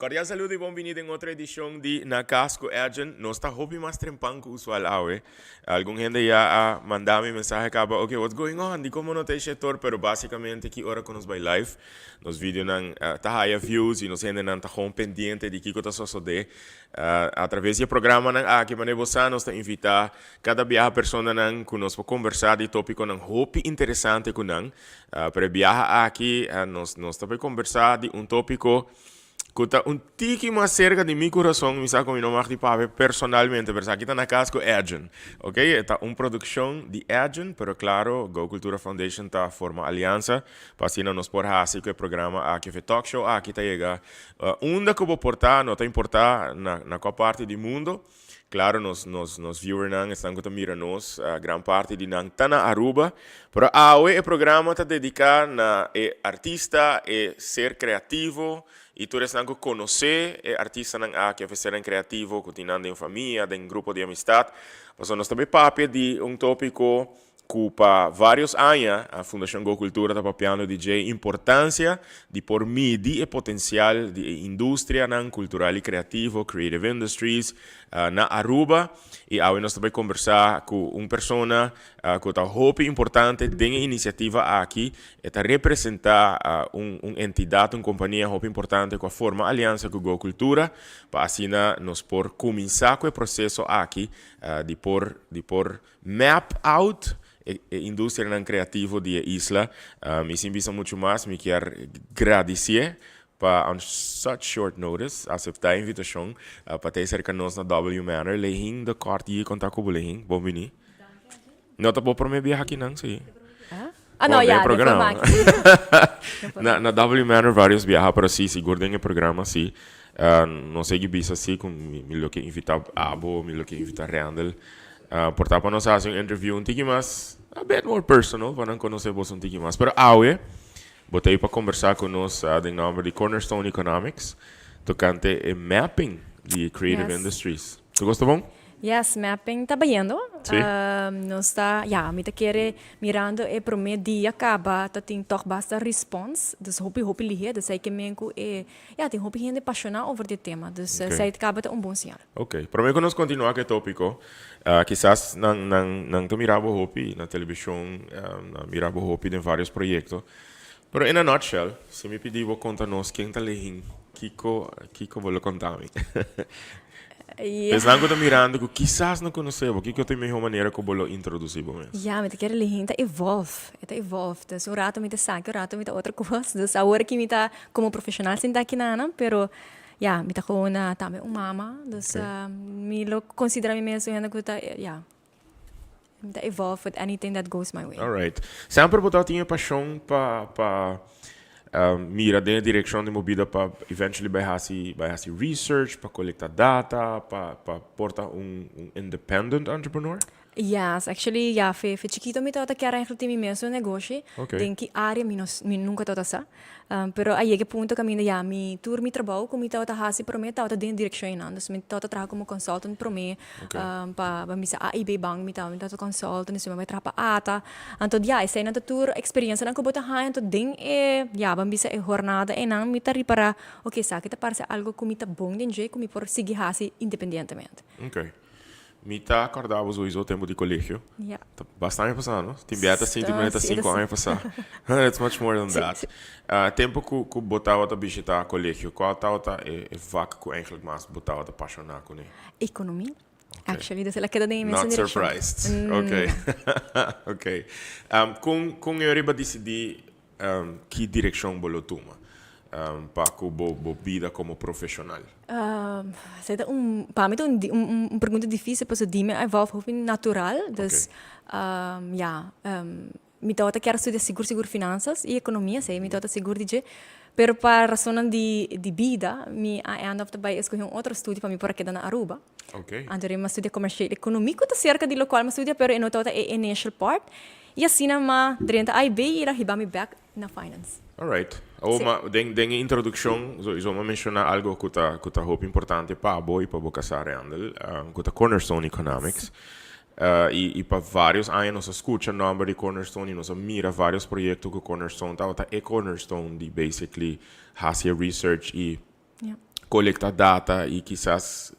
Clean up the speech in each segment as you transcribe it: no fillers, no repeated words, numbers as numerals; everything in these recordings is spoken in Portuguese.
Cordial saludo e bem-vindo em outra edição de Na Casco Edjean. Nós está hobby mais trempão que usual awe. Algum gente já mandou me mensagem acaba, ok, what's going on? Di como não tem setor, pero basicamente que hora que nós vai live, nos vídeos não tá high views e nos gente não tá com pendiente de que coisa só de através do programa não aqui mané você nos está invitar cada viaja pessoa não que nós vamos conversar de tópico não hobby interessante com não para viajar aqui nós está vai conversar de tópico que un tiki mais cerca de meu coração, me sabe como não mais de pave personalmente, porque aqui está na casa com Edjean, ok? Está uma produção de Edjean, pero claro, Go Cultura Foundation está forma aliança, para assim nós por fazer que o programa aqui é talk show, aqui está chega, onde que vou portar, não está importar na qual parte do mundo. Claro, nos viewers não estão que miram nós, a grande parte de não está na Aruba, pero hoje o programa está dedicado a artista e ser criativo, e tu estão que conhecer artista não que ser criativo, continuando em família, em grupo de amistade, mas nós também papo de tópico que para vários anos a Fundação Go Cultura está papiando de importância de por medir o potencial de indústria cultural e criativo, creative industries, na Aruba. E hoje nós também conversar com uma pessoa que está muito importante da iniciativa aqui, está representar uma entidade, uma companhia muito importante com a forma aliança com Go Cultura, para assim nós por começar com o processo aqui de por map out indústria não criativa da isla. Me sinto muito mais, me quero agradecer para on such short notice aceitar a invitação para ter cerca nós na W Manor Layhing de Kort-Yee contar com o Layhing. Bom venir. Não tá bom para mim viajar aqui não, sim. No, ja, programa. na W Manor vários viajar para si, seguro tem o programa sim. Não sei que bisa assim, com me que invitar Abo, me que invitar Randall. Portanto, para nós fazer uma entrevista um pouquinho mais, a bit more personal, para não conhecer você um pouquinho mais. Mas hoje, botei para conversar com nós em nome de Cornerstone Economics, tocante o mapping de creative industries. Tu gosta bom? Yes, mapping está vendo. Sim. Nós está, ja, me querer mirando e para mim dia acaba, tá tem toch basta response, dus hopi lihe, dus sei que menco e, ja, tem hopi gente apaixonado over de tema, dus sei que acaba tá bom sinal. Ok, para mim que nós continuar com o tópico, quizás não te mirava hopi na televisão, mirava hopi em vários projetos, pero in a nutshell, se me pedir vou contar nós quem tá Layhing, Kiko vou contar-me. Pensando que eu mirando que quizás não conheceva, que eu tenho a melhor maneira que eu vou introduzir para mim. Ja, met querer Layhing tá evolve. Dus um rato me tá saque, um rato me tá outra coisa. Dus agora que me tá como profissional sem daqui nada, pero ja, me tá com uma também mama, dus me lo considera me mesmo ainda que tá, ja. Me tá evolve with anything that goes my way. All right. Sempre botar tinha paixão para mira dentro da direção de movida para eventually vai fazer research, para coletar data, para portar independent entrepreneur. Yes, actually, ja, fe chiquito me tava que era eigenlijk mi mesmo negócio. Okay. Tem que área mi nunca tava sa. Pero aí que ponto caminho ja, mi tour mi trabalho como tava hasi para mim tava dentro direção não. Dus mi tava trabalhar como consultant para mim. Pa mi sa AIB bank mi tava consultant, so mi trabalha ata. Então ja, essa na tour experiência não que bota ha, então ding ja, ba mi sa jornada e não mi tari para, okay, sa kita parece algo como tá bom dentro, como por seguir hasi independentemente. Okay. Me tá acordava o tempo de colégio. Yeah. Tá bastante passando. Tem beta 5 anos passar. It's much more than that. Tempo que botava da visita a colégio, qual tá é vaca que eigenlijk mais botava da apaixonar com ele? Economia. Okay. Actually, das ela queda nem Not surprised. Okay. Okay. Com eu iba decidir que direção vou tomar. Para que eu vida como profissional? Para mim é uma pergunta difícil, porque eu me envolvo natural, dus ja, me toca quero estudar seguro finanças e economia, sei, me toca seguro de pero para razão de vida, me ando também escolher outro estudo para mim por aqui na Aruba. Okay. Então eu estudo economia econômico, tá cerca de local, mas estudo pero eu não toca initial part. E assim na durante a IB e a me back na finance. Alright. Den introdução, eu vou mencionar algo que tá muito importante para a para casar handel, que tá Cornerstone Economics. E para vários anos nós escuta o nome de Cornerstone e nós mira vários projetos que Cornerstone tá Cornerstone de basically faz research e colectar data e quizás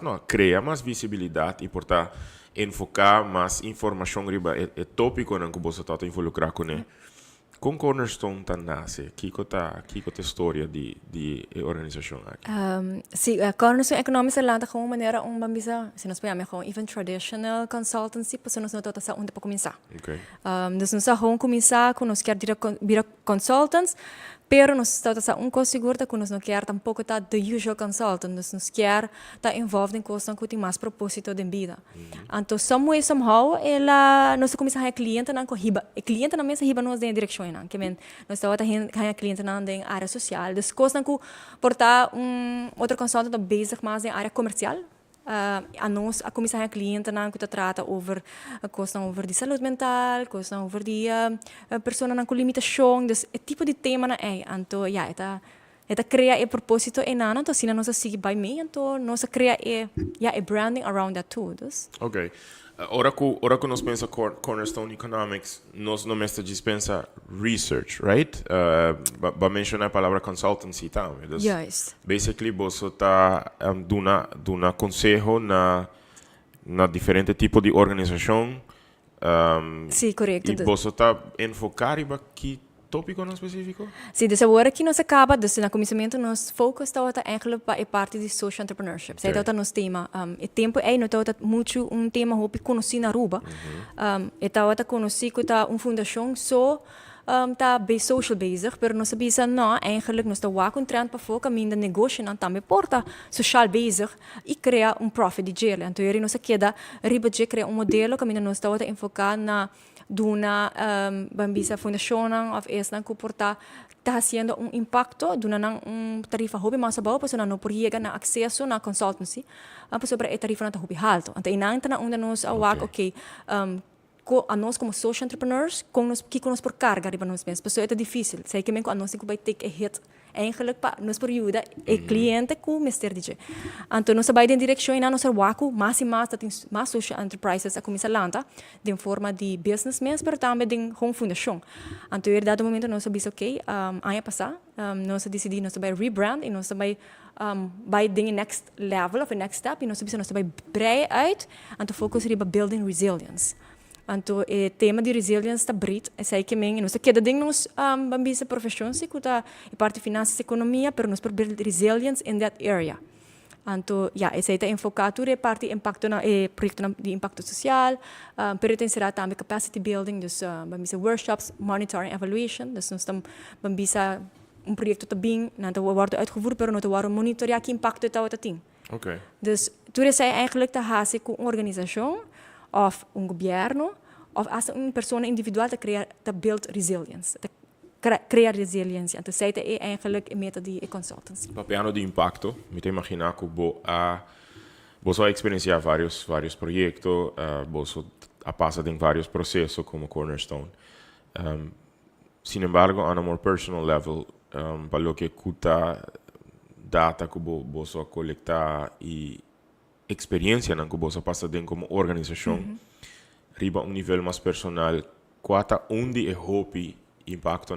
não, criar mais visibilidade e portar enfocar mais informação riba é tópico não que você está involucrar com ele. Com Cornerstone tá nasce, que a história de organização aqui. Sim, a Cornerstone Economics é lá com maneira bambisa, se nós pegamos com even traditional consultancy, para nós não toda onde para começar. Okay. Nós não sabemos começar com nós quer vir consultants, pero nós estamos coisa segura que nós não quer tampouco tá the usual consultant, nós quer tá envolved em coisas que tem mais propósito de vida. Então, somehow, ela nós começar a cliente não com riba, cliente na mesa riba nós em direção não, que nós estamos a cliente não em área social, das coisas que portar outro consultant basic mais em área comercial. A nós a começar a cliente não que trata over questão over de saúde mental, questão over de pessoa não com limitação, dus é tipo de tema na então eta cria propósito e não, então se nós sigue by me, então nós cria branding around that too, dus. Okay. Ora que nós pensa Cornerstone Economics, nós não mesmo dispensa research, right? Ba mencionar a palavra consultancy também. Yes. Basically, você está dando consejo na diferente tipo de organização. Sim, correto. E você está enfocar em que tópico no específico? Sim, dessa hora que nós acaba, desse na começamento nós foco está eigenlijk para a parte de social entrepreneurship. Sei tá nos tema, e tempo é não tá muito tema hopi conheci na Aruba. E tá conheci que tá fundação só tá bem social basic, pero nós sabia não, eigenlijk nós tá com trend para focar em negócio não também porta social basic e criar profit de gel. Então ele nós queda riba de criar modelo que nós tá enfocar na duna bambisa fundação of essa que porta está fazendo impacto duna tarifa hobby mais abaixo para não por chegar na acesso na consultancy para sobre a tarifa na hobby alto então inanta na onde nós awak okay a nós como social entrepreneurs que nós por carga riba nós mesmos pessoa é difícil sei que a nós que vai take a hit eigenlijk para nós por ajuda é cliente com Mr. DJ então nós vai em direção e nós waku mais e mais tem mais social enterprises a começar lanta de forma de businessmen mas também de home fundação então em dado momento nós sabemos ok ano passado nós decidimos nós vai rebrand e nós vai de next level of next step e nós sabemos nós vai breed uit então focus riba building resilience. Então, o tema de resiliência está brito. É sei que nós queda dentro nos bambisa profissão, se que tá a parte de finanças e economia, pero nós por build resilience in that area. Então, esse está enfocado na parte de impacto na projeto de impacto social, pero tem será também capacity building, dus bambisa workshops, monitoring, evaluation, dus nós estamos bambisa projeto também, não está wordt uitgevoerd, pero não está monitorear que impacto está tem. Okay. Dus, tudo isso é eigenlijk te fazer com organização of governo of as pessoa individual te build resilience, criar resiliência. Então, isso é eigenlijk meta de consultancy. Papiano de impacto, me imaginar que você vai experienciar vários projetos, você a passar em vários processos como Cornerstone. Sin embargo, on a more personal level, para o que custa data que você coletar e experiência que você passa dentro como organização, riba nível mais personal, quata onde é hobby impacto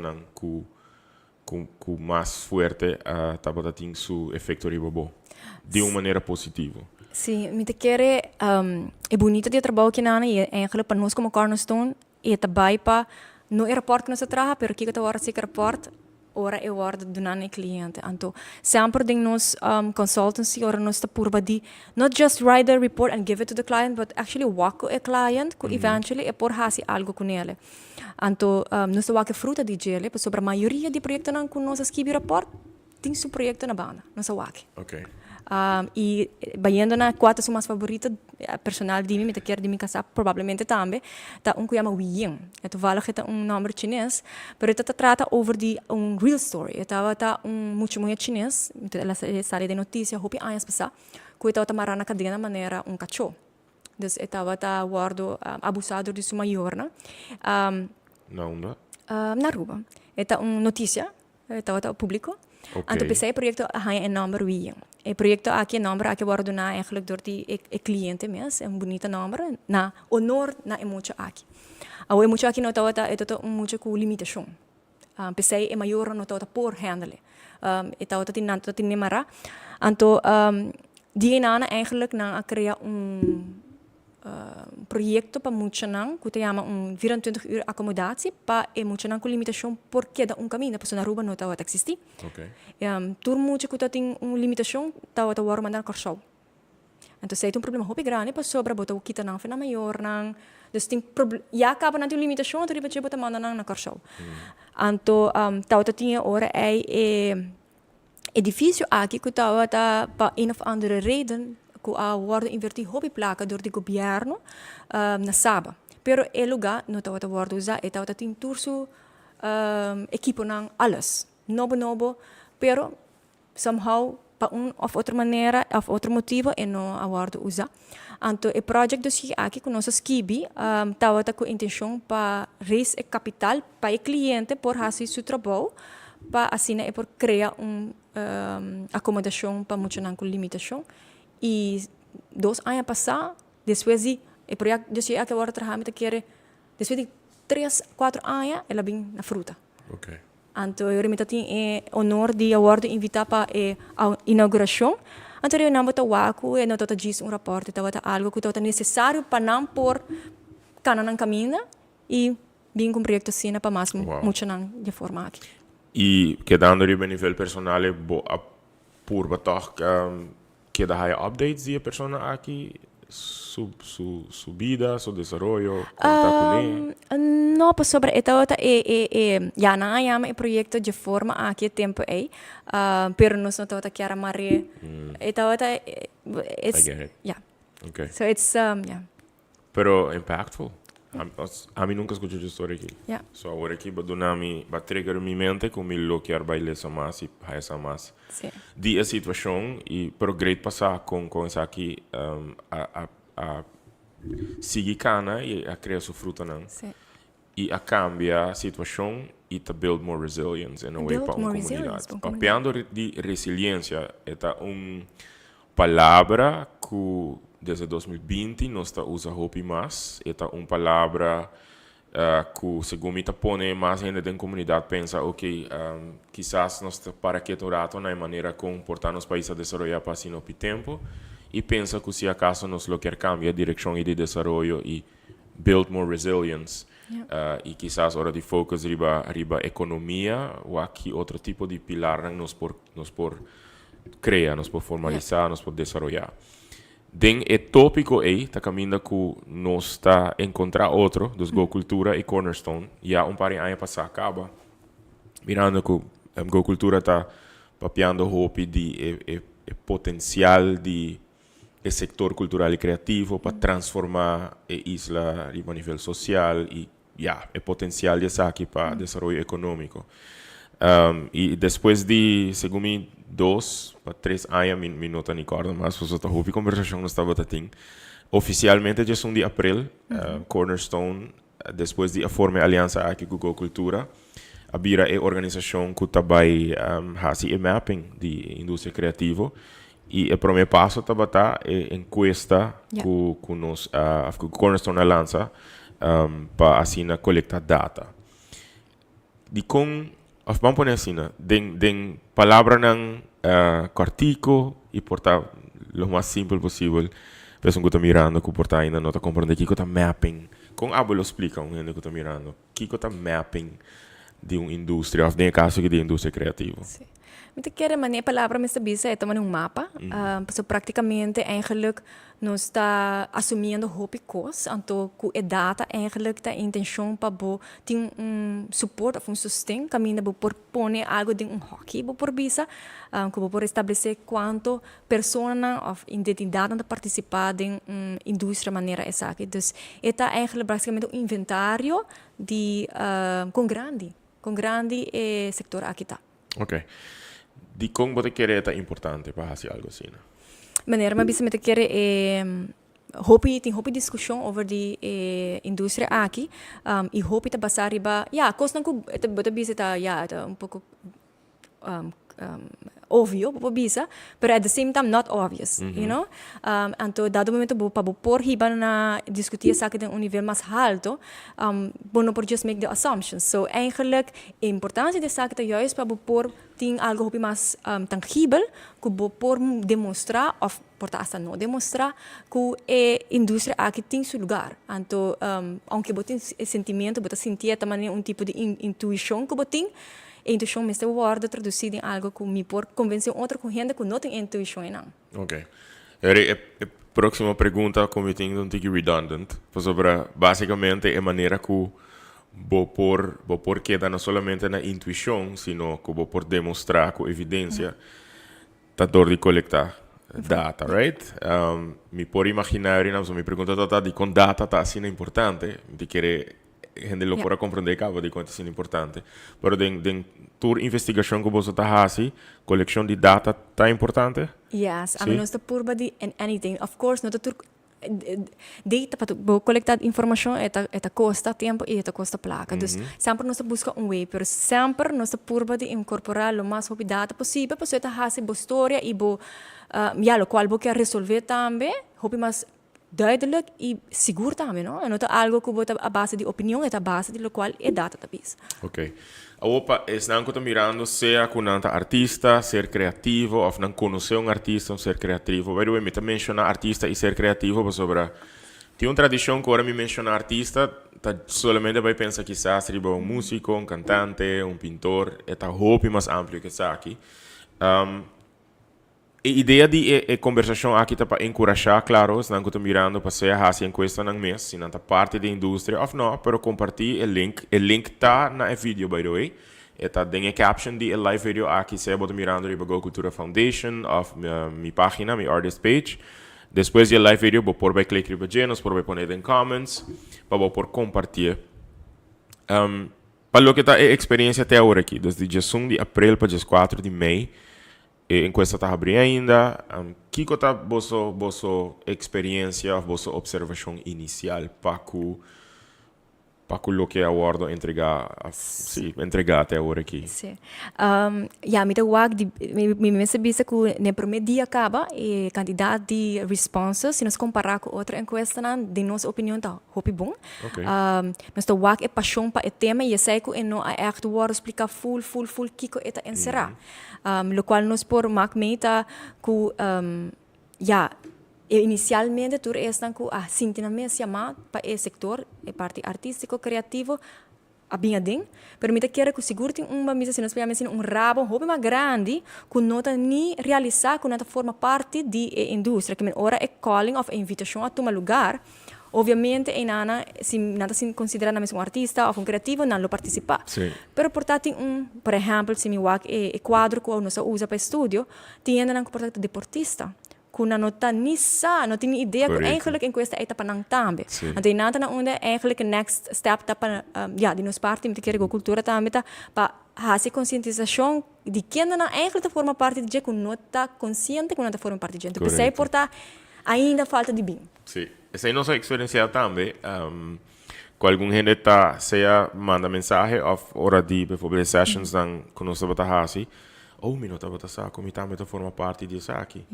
com mais forte a ter seu efeito riba de uma maneira positiva. Sim, me te quer é bonito de trabalho que não é eigenlijk para nós como Cornerstone é também para no aeroporto que nós trabalha, pero que agora se aeroporto ora é hora de dar ao cliente. Então, sempre tem nos consultancy ora nós está por de not just write the report and give it to the client, but actually walk with a client, que eventually é por fazer algo com ele. Então, nós está walk fruta de ele, porque sobre a maioria de projetos não que nós escreve report, tem seu projeto na banda, nós está walk. Okay. E vendo na quatro suas favoritas personal de mim, me quer de mim casar provavelmente também, tá que chama Layhing. É toevallig é nome chinês, pero это trata over de real story. Tá muito chinês, ela sale de notícia, hopi anos passar, que tá marana cadeia maneira cachorro. Dus estava guardo abusado de sua maior, né? Na Aruba. Eta notícia, estava público. Okay. Então, pensei projeto é nome Layhing. O projeto aqui nome aqui wordt na eigenlijk door die cliënten mesmo, bonita nome, na honor na emotie aqui. A emotie aqui não tá muito com limitação. Pesai é maior no tauta por handle. E tauta tinimara. Anto, die nana eigenlijk na a criar projeto para Muchanang, que chama 24 uur accommodatie, para Muchanang com limitação por cada caminho, para na Aruba não está a existir. Okay. Tur mucha que tem limitação, está a war mandar corso. Então se tem problema hopi grande, para sobra bota o kita nang fena maior nang, dus tem problema, já acaba na limitação, então riba bota manda nang na corso. Então tá tinha ora edifício aqui que tá para een of andere reden que worden invertido hobby placa door o governo na Saba. Pero el lugar não está worden usado, está tem turso equipo nang alles, nobo, pero somehow para of outra maneira, of outro motivo, e não a worden usado. Então, o projeto dus aqui com nosso skibi, está com intenção para raise capital para o cliente por fazer seu trabalho, para assim é por criar acomodação para muito não com limitação. E 2 anos passados, depois de o projeto que agora trabalhamos depois de 3, 4 anos, ela vem na fruta. Okay. Então, eu realmente tenho o honor de award invitar para a inauguração. Então, eu não vou waku e não vou dizer rapport, então algo que é necessário para não pôr cana na caminho e vir com um projeto assim para mais muito não de forma aqui. E quedando a nível personal, por batok que dá updates de a persona aqui, su vida, su desarrollo, não, para sobre esta já não há um projeto de forma aqui tempo aí, pero nós não estamos aqui a maria, esta it's yeah, okay. So it's yeah. Pero impactful. A mim nunca escutei a história aqui. Yeah. So agora aqui badunami trigger minha mente com me lo que baile essa massa e essa massa. Sim. Die a situação e pero great passar com essa aqui a seguir cana e a criar sua fruta não. Sim. E a cambia a situação e to build more resilience in a way para uma comunidade. Papeando de resiliência é palavra que desde 2020 nós está usando hopi mais, é palavra que segundo me põe mais gente da comunidade pensa, ok, quizás nós para que um rato na maneira como portar nos países a desenvolver para assim no tempo e pensa que se acaso nós lo quer cambiar a direção de desenvolvimento e build more resilience. E quizás hora de focus riba economia ou aqui outro tipo de pilar nos por criar, nos por formalizar, nos por desenvolver. Den é tópico aí, tá caminhando que nós está encontrar outro dos Go Cultura e Cornerstone. Já par de anos passado acaba. Mirando que a Go Cultura está papeando hope de potencial de sector cultural e criativo para transformar a isla a nível social e o potencial de aqui para desenvolvimento econômico. E depois de, segundo mim, 2 para 3 anos, me não estou recordando, mas a conversação não estava tendo. Oficialmente, dia 1 de abril, Cornerstone, depois de formar a aliança aqui com a Cultura, abrir a organização que também faz o mapping de indústria criativa. E o primeiro passo estava a encuesta que nós, que Cornerstone lança para assim coletar data. De com vamos pôr assim, den palavra ng cortico e portar lo mais simples possível. Pessoa que está mirando, que portar ainda não está compreendendo que está mapping. Com abo lo explica um gente que está mirando, que está mapping de uma indústria, ou nem caso que de indústria criativa. Sim. Met keer manier palavra met bisa é tomar mapa. So praticamente eigenlijk nós está assumindo hopi cost, então com a data eigenlijk tá intenção para bo tem suporte ou sustento caminho para por pôr algo de hockey por bisa, como por estabelecer quanto persona ou identidade de participar em indústria maneira essa aqui. Dus está eigenlijk praticamente inventário de com grande sector aqui tá. Okay. De como você quer é importante para fazer algo assim? Maneira, mas você quer tem discussão over de indústria aqui e hope tá passar riba, cost não que você bisa tá pouco óbvio, bisa, pero at the same time not obvious, you know? Então, dado momento, para por riba na discutir essa em um nível mais alto, não por just make the assumptions. So, eigenlijk, a importância dessa que juist para por tem algo mais tangível, que por demonstrar, ou porta hasta não demonstrar, que a indústria aqui tem seu lugar. Então, aunque você tem sentimento, você sentir também tipo de intuição que você tem, a intuição me wordt traduzida em algo que me por convencer outra corrente que não tem intuição não. Ok. A próxima pergunta, como eu tenho um pouco redundant, sobre basicamente a maneira que vou por queda não somente na intuição, sino que vou por demonstrar com evidência tá dor de coletar data, right? Me por imaginar, então, me pergunta toda de com data tá assim importante, de querer gente lo pode compreender cabo de quanto é importante. Pero den tour investigação que você está fazendo, coleção de data tá importante? Yes, a menos da purba de anything. Of course, não tur data para coletar informação é custa tempo e custa placa. Dus sempre nós busca way, pero sempre nós purba de incorporar o mais rápido data possível, para você tá fazer boa história e bo lo qual bo quer resolver também, hope mais duidelijk e seguro também, não? Não é algo que bota a base de opinião, é a base de lo qual é data também. Ok. Opa, não estou mirando seja com um artista, ser criativo, ou não conhecer artista, ser criativo. By the way, me também mencionar artista e ser criativo, sobre tem uma tradição que agora me mencionar artista, tá solamente vai pensar que seria um músico, um cantante, um pintor, é tá hope mais amplo que isso aqui. A ideia de conversação aqui está para encorajar, claro, se não estou mirando para ser assim enquesta no mês, se não está parte da indústria ou não, pero compartilhar o link. O link está na vídeo, by the way. Está dentro da caption de live video aqui, se eu estou mirando de Go Cultura Foundation, of minha página, minha artist page. Depois do live video, vou por clicar para genos, por poner em comments, para por compartilhar. Para o que está a experiência até agora aqui, desde dia 1 de abril para dia 4 de maio, enquesta está abrindo ainda. Que está a vossa experiência, a vossa observação inicial para o que é o ordem entregar até agora aqui? Sim. Me dá wag me sabia que no primeiro dia acaba e quantidade de respostas, se nós comparar com outra enquesta, de nossa opinião está hope bom. Nós tá wag é paixão para o tema e sei que não é echt word explicar full que é encerrar. Lo qual nós por mak meta que inicialmente tur estão com a sintinamente chamar para o setor, a parte artístico criativo, a bem adem, permite que que seguro tem uma mesa se nós pegamos rabo hobby mais grande que não está nem realizar que não forma parte da indústria, que ora é calling of invitation a tomar lugar. Obviamente, se nada se considera um artista ou criativo, não lo participa. Pero portanto, por exemplo, se me wak é quadro que nós usa para estúdio, tem ainda portanto deportista. Que não tem ideia que eigenlijk in questa etapa não também. Então, nada na onde eigenlijk next step para de nos parte de que cultura também para fazer conscientização de quem não eigenlijk forma parte de que não está consciente que não forma parte de gente. Porque se porta ainda falta de bem. Sim. Essa é a nossa experiência também. Com algum gente tá seja manda mensagem ou hora de por exemplo sessions dan com nós bota assim. Oh, me nota bota sa, como também forma parte disso aqui.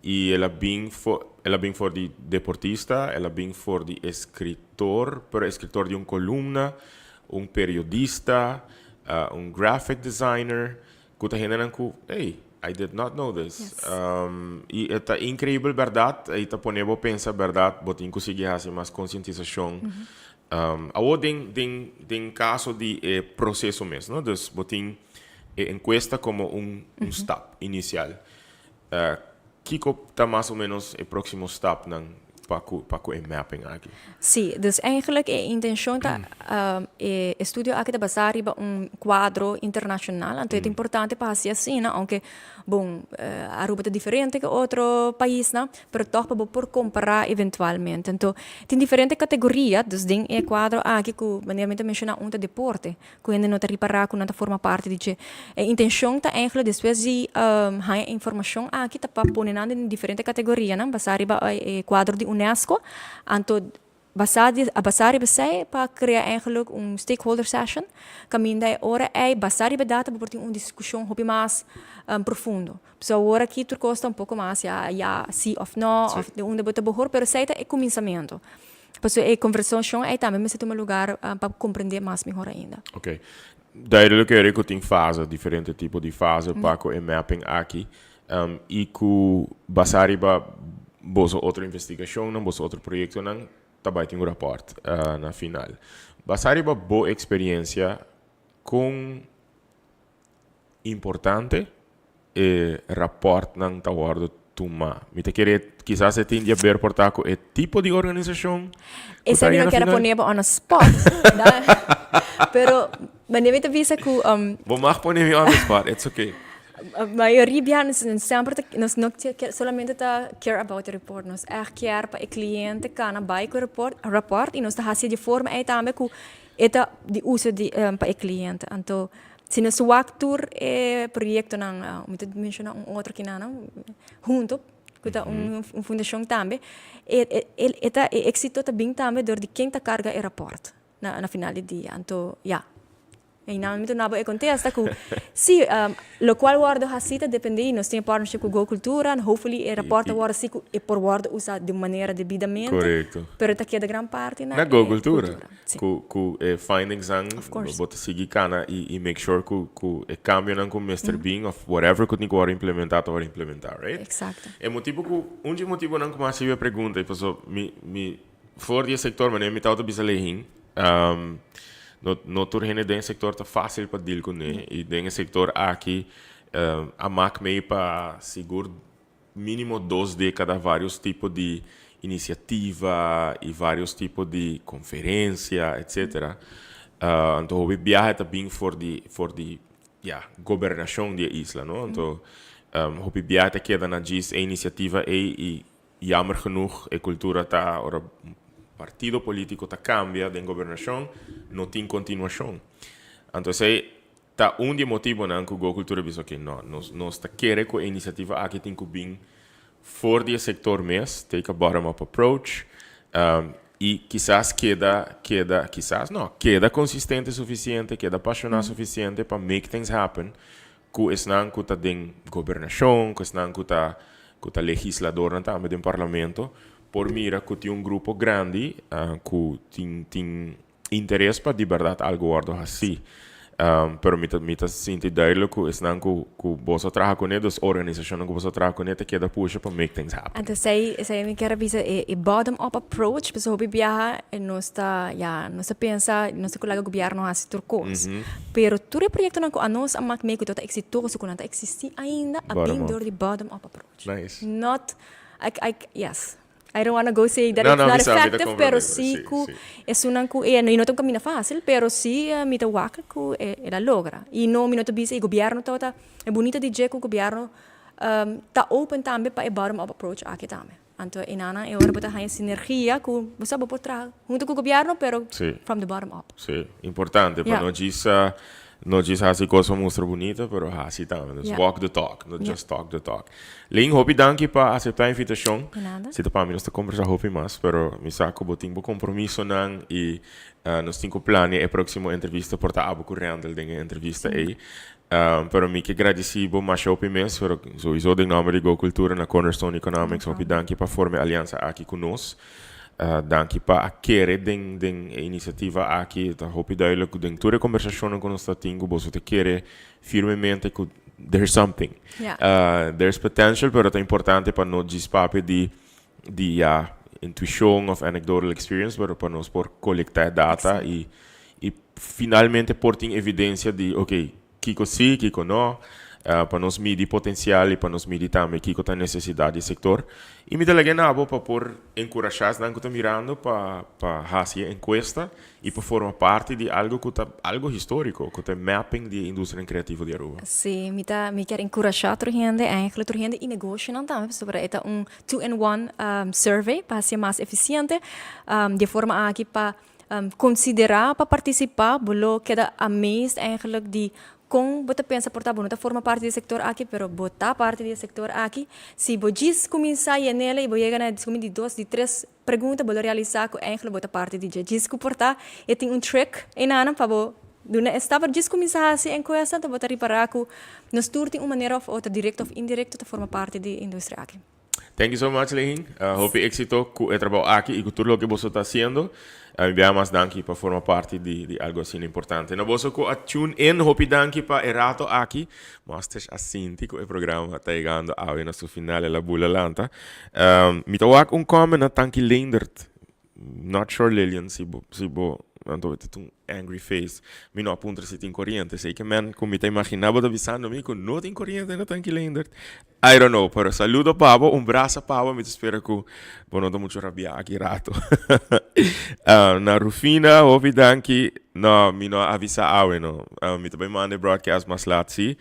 E ela bem for de deportista, ela bem for de escritor, pero escritor de coluna, periodista, graphic designer, que tá rendendo hey, I did not know this. E é incrível, verdade? Aí tá ponendo pensa verdade, botin conseguir fazer mais conscientização. Agora tem caso de processo mesmo, não? Dus botin encuesta como step inicial. Que está mais ou menos o próximo step para o mapping aqui? Sim, dus eigenlijk a intenção da estudio aqui da basar iba quadro internacional, então é importante para fazer assim, aunque bom, Aruba é diferente que outro país, pero toch para por comparar eventualmente. Então tem diferentes categorias, dus tem quadro aqui que maneiramente menciona deporte, que ainda não está reparar que não forma parte de a intenção da eigenlijk depois de a informação aqui tá para pôr em diferentes categorias, basar iba quadro de UNESCO, então basari besai para criar eigenlijk stakeholder session. Caminda ora basari data para uma discussão hopi mais profundo. So ora aqui tu costa pouco mais sim of no, of de onde bota borror, pero seita é começamento. Pues a conversação é também se toma lugar para compreender mais melhor ainda. Ok. Duidelijk er que tem fase, diferente tipo de fase, para o mapping aqui. E que basari ba bozo outra investigação, não bozo outro projeto, não também tem um rapport na final. Basari ba boa experiência com importante e rapport não tá guardo tuma. Me te querer quizás se tem de ver portar com o tipo de organização. Esse eu não quero pôr on a spot, pero maneira de visa que vou mais pôr me on the spot, it's okay. A maioria sempre nós não solamente tá care about the report, nós care para o cliente que na vai com report e nós tá fazendo de forma também que eta de uso de para o cliente. Então se nós tour projeto não, me mencionar outro que não junto que tá fundação também eta êxito também também door de quem tá carga o report na final do dia. Então e não me tornava e contesta que sim, lo qual guardo hasita depende nós temos partnership com Go Cultura, hopefully o report guarda assim e por guarda usa de maneira devidamente. Correto. Pero tá queda grande parte na Go Cultura. Com findings ang bota seguir cana e make sure que o cambio não com Mr. Bean of whatever que tinha que implementar ou implementar, right? Exato. É motivo que motivo não como assim a pergunta e passou me for de sector, mas me tá auto bisa Layhing. No turhene den sector tá fácil para deal com ele e den sector aqui a mac meio para seguro mínimo 2 décadas vários tipos de iniciativa e vários tipos de conferência etc. Então o viaje também for de governação da isla, não? Então o viaje queda na GIS iniciativa e jammer genoeg a cultura tá ora partido político ta cambia de governação, não tem continuação. Então, tá de motivo na que a cultura diz que nós tá querendo que a iniciativa aqui tem que vir fora do sector mesmo, take a bottom-up approach, e quizás queda consistente suficiente, queda apaixonado suficiente para make things happen, que é não que tá de governação, que é não que tá legislador também do parlamento, por mira que tem grupo grande que tem interesse para de verdade algo assim. Pero me sinto duidelijk que é não que você trabalha com eles, a organização que você trabalha com eles, queda puxa para make things happen. Então sei me quero dizer bottom-up approach, pessoal viaja nós pensa, nosso colega governo faz turcos. Pero todo projeto não a nós a make que está exitoso quando está existir ainda a bem door de bottom-up approach. Nice. Not yes. I don't want to go say that it's not effective, pero sí que es una que no te camina fácil, pero sí me te waca que la logra. Y no me no te dice el gobierno tota es bonito de que el gobierno está open también para el bottom up approach aquí también. Entonces en ana es hora para tener sinergia que você pode trabalhar junto com o governo, pero from the bottom up. Sí, importante para não diz assim coisa muito bonita, pero assim também. Walk the talk, not just talk the talk. Layhing, hopi danke para aceitar a invitação. Se para mim nós conversar hopi mais, pero me saco botinho compromisso não e nós temos plano a próxima entrevista por estar aborrecendo a entrevista aí. Pero me que agradecido mais hopi mesmo, pero sowieso em nome de Go Cultura na Cornerstone Economics, hopi danke para formar aliança aqui conosco. Danke para querer den iniciativa aqui, tá hope duidelijk den toda conversação que nós temos, você te quer firmemente que there's something, there's potential, pero é importante para não despape de intuição of anecdotal experience, pero para nós por coletar data e finalmente por ter evidência de kiko sim, kiko não. Para nós medir potencial e para nós medir também que tem necessidade do sector. E me deleguei na para por encorajar as que estão mirando para fazer encuesta e para formar parte de algo que algo histórico, que é mapping de indústria criativa de Aruba. Sim, me quero encorajar a gente, eigenlijk a gente e negócio não também, sobre é 2-in-1 survey para ser mais eficiente, de forma aqui para considerar para participar, bolo queda amazed eigenlijk de com bota pensa por tá bom, não forma parte do sector aqui, pero bota parte do sector aqui. Se você começar a nela e você chegar de 2, de 3 perguntas, você realizar com enkele bota parte de diz que portar e tem trick em ana para você Duna estava diz começar assim em coisa então bota reparar que nos tour tem uma maneira ou outra direct ou indirect te forma parte da indústria aqui. Thank you so much, Layhing. Hope éxito com o trabalho aqui e com tudo o que você está fazendo. Enviamos danke para formar parte de algo assim importante. Não você com a tune in, hope danke para erato aqui. Mas assim, que o programa está chegando ao nosso final da bula lanta. Me toa comment na tanki Leendert. Not sure Lilian se bo então tem um angry face. Me não apunta se tem corrente. Sei que man, como te imaginava da avisando me que não tem corrente na tanque Leendert. I don't know, pero saludo Pavo, um braço Pavo, me espero que não tô muito rabia aqui rato. Na Rufina, ouvi danke, no, me não avisa awe no. Me também manda broadcast mas latsi.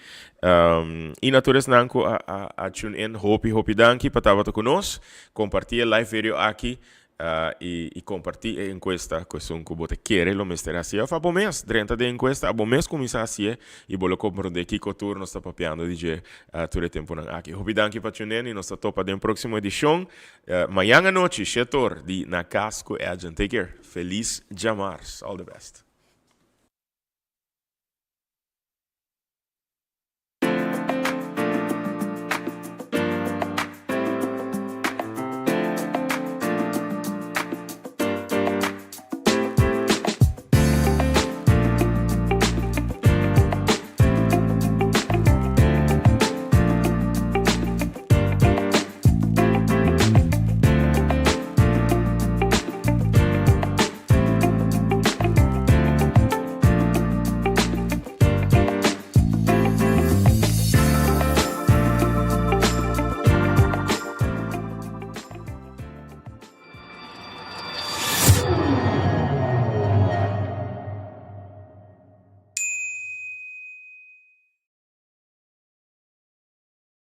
E naturalmente nanko a tune in, hope danke para tava conosco, compartilha live video aqui. E compartilhar a encuesta que você quer, lo mestre assim. Fa bom mês, 30 de encuesta, a bom mês começar assim e bolo compreender que o turno está papiando de todo o tempo aqui. Obrigado para tunen e nós topa de próxima edição. Amanhã à noite, setor de na casco Edjean. Take care. Feliz Jamars. All the best.